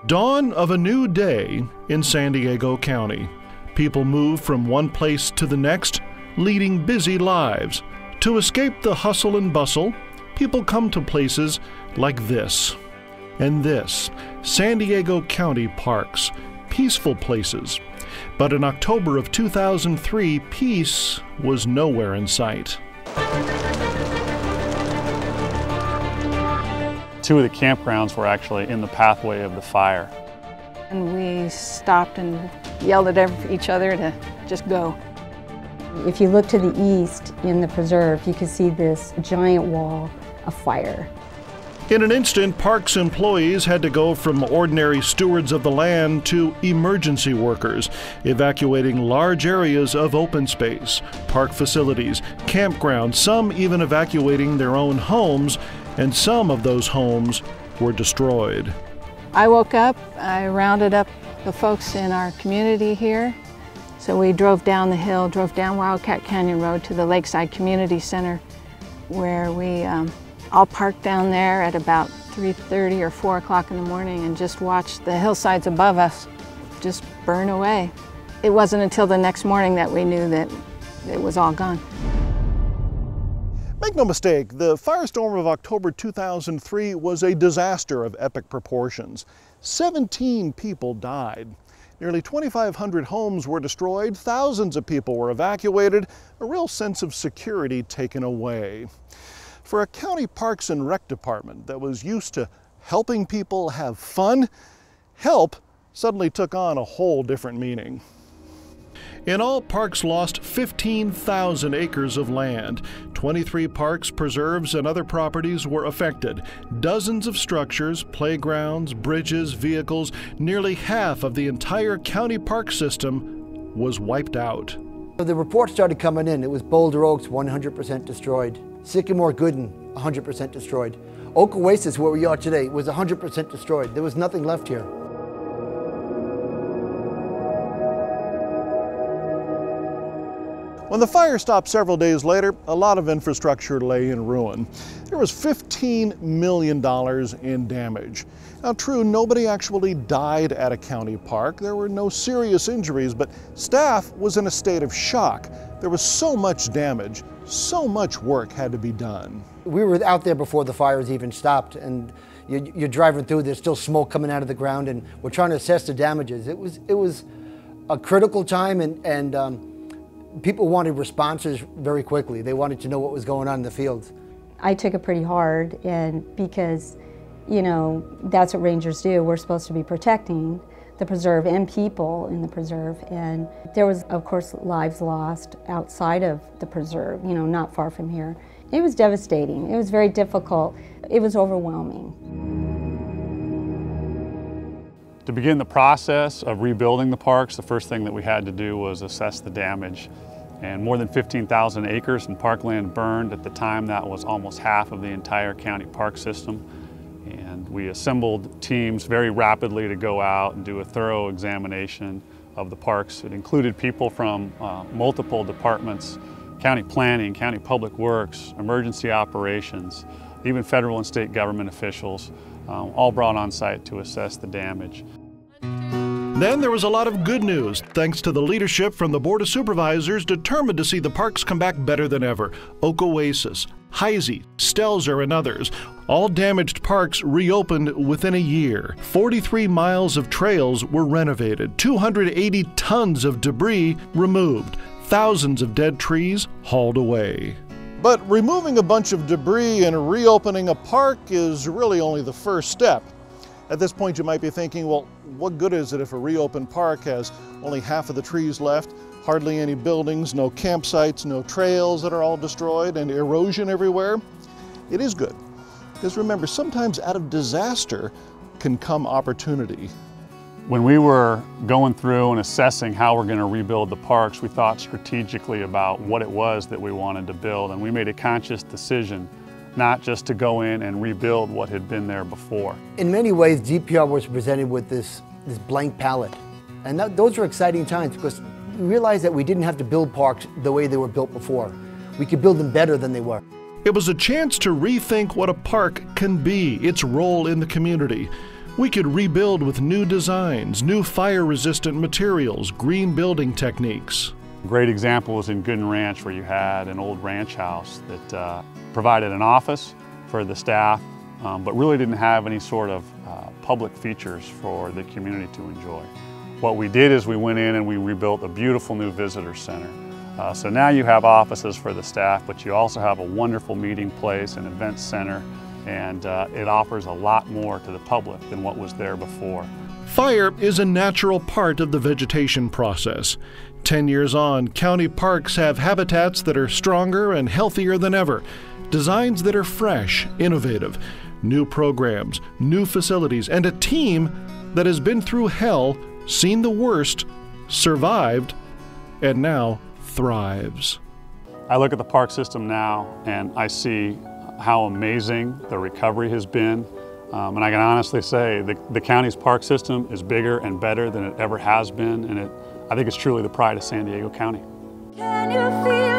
Dawn of a new day in San Diego County. People move from one place to the next, leading busy lives. To escape the hustle and bustle, people come to places like this and this, San Diego County parks, peaceful places. But in October of 2003, peace was nowhere in sight. Two of the campgrounds were actually in the pathway of the fire. And we stopped and yelled at each other to just go. If you look to the east in the preserve, you can see this giant wall of fire. In an instant, parks employees had to go from ordinary stewards of the land to emergency workers, evacuating large areas of open space, park facilities, campgrounds, some even evacuating their own homes, and some of those homes were destroyed. I woke up, I rounded up the folks in our community here. So we drove down the hill, drove down Wildcat Canyon Road to the Lakeside Community Center, where we all parked down there at about 3:30 or 4 o'clock in the morning and just watched the hillsides above us just burn away. It wasn't until the next morning that we knew that it was all gone. Make no mistake, the firestorm of October 2003 was a disaster of epic proportions. 17 people died. Nearly 2,500 homes were destroyed, thousands of people were evacuated, a real sense of security taken away. For a county parks and rec department that was used to helping people have fun, help suddenly took on a whole different meaning. In all, parks lost 15,000 acres of land. 23 parks, preserves, and other properties were affected. Dozens of structures, playgrounds, bridges, vehicles, nearly half of the entire county park system was wiped out. The report started coming in. It was Boulder Oaks, 100% destroyed. Sycamore Gooden, 100% destroyed. Oak Oasis, where we are today, was 100% destroyed. There was nothing left here. When the fire stopped several days later, a lot of infrastructure lay in ruin. There was $15 million in damage. Now, true, nobody actually died at a county park. There were no serious injuries, but staff was in a state of shock. There was so much damage, so much work had to be done. We were out there before the fires even stopped, and you're driving through, there's still smoke coming out of the ground, and we're trying to assess the damages. It was a critical time, and people wanted responses very quickly. They wanted to know what was going on in the fields. I took it pretty hard, and because, you know, that's what rangers do. We're supposed to be protecting the preserve and people in the preserve. And there was, of course, lives lost outside of the preserve, you know, not far from here. It was devastating. It was very difficult. It was overwhelming. To begin the process of rebuilding the parks, the first thing that we had to do was assess the damage. And more than 15,000 acres in parkland burned. At the time, that was almost half of the entire county park system. And we assembled teams very rapidly to go out and do a thorough examination of the parks. It included people from multiple departments: county planning, county public works, emergency operations, even federal and state government officials, all brought on site to assess the damage. Then there was a lot of good news, thanks to the leadership from the Board of Supervisors determined to see the parks come back better than ever. Oak Oasis, Heisey, Stelzer, and others. All damaged parks reopened within a year. 43 miles of trails were renovated, 280 tons of debris removed, thousands of dead trees hauled away. But removing a bunch of debris and reopening a park is really only the first step. At this point, you might be thinking, well, what good is it if a reopened park has only half of the trees left, hardly any buildings, no campsites, no trails that are all destroyed, and erosion everywhere? It is good, because remember, sometimes out of disaster can come opportunity. When we were going through and assessing how we're going to rebuild the parks, we thought strategically about what it was that we wanted to build, and we made a conscious decision not just to go in and rebuild what had been there before. In many ways, DPR was presented with this blank palette. And those were exciting times because we realized that we didn't have to build parks the way they were built before. We could build them better than they were. It was a chance to rethink what a park can be, its role in the community. We could rebuild with new designs, new fire-resistant materials, green building techniques. A great example was in Gooden Ranch, where you had an old ranch house that provided an office for the staff, but really didn't have any sort of public features for the community to enjoy. What we did is we went in and we rebuilt a beautiful new visitor center. So now you have offices for the staff, but you also have a wonderful meeting place, an event center, and it offers a lot more to the public than what was there before. Fire is a natural part of the vegetation process. 10 years on, county parks have habitats that are stronger and healthier than ever, designs that are fresh, innovative, new programs, new facilities, and a team that has been through hell, seen the worst, survived, and now thrives. I look at the park system now and I see how amazing the recovery has been. And I can honestly say the county's park system is bigger and better than it ever has been, and I think it's truly the pride of San Diego County. Can you feel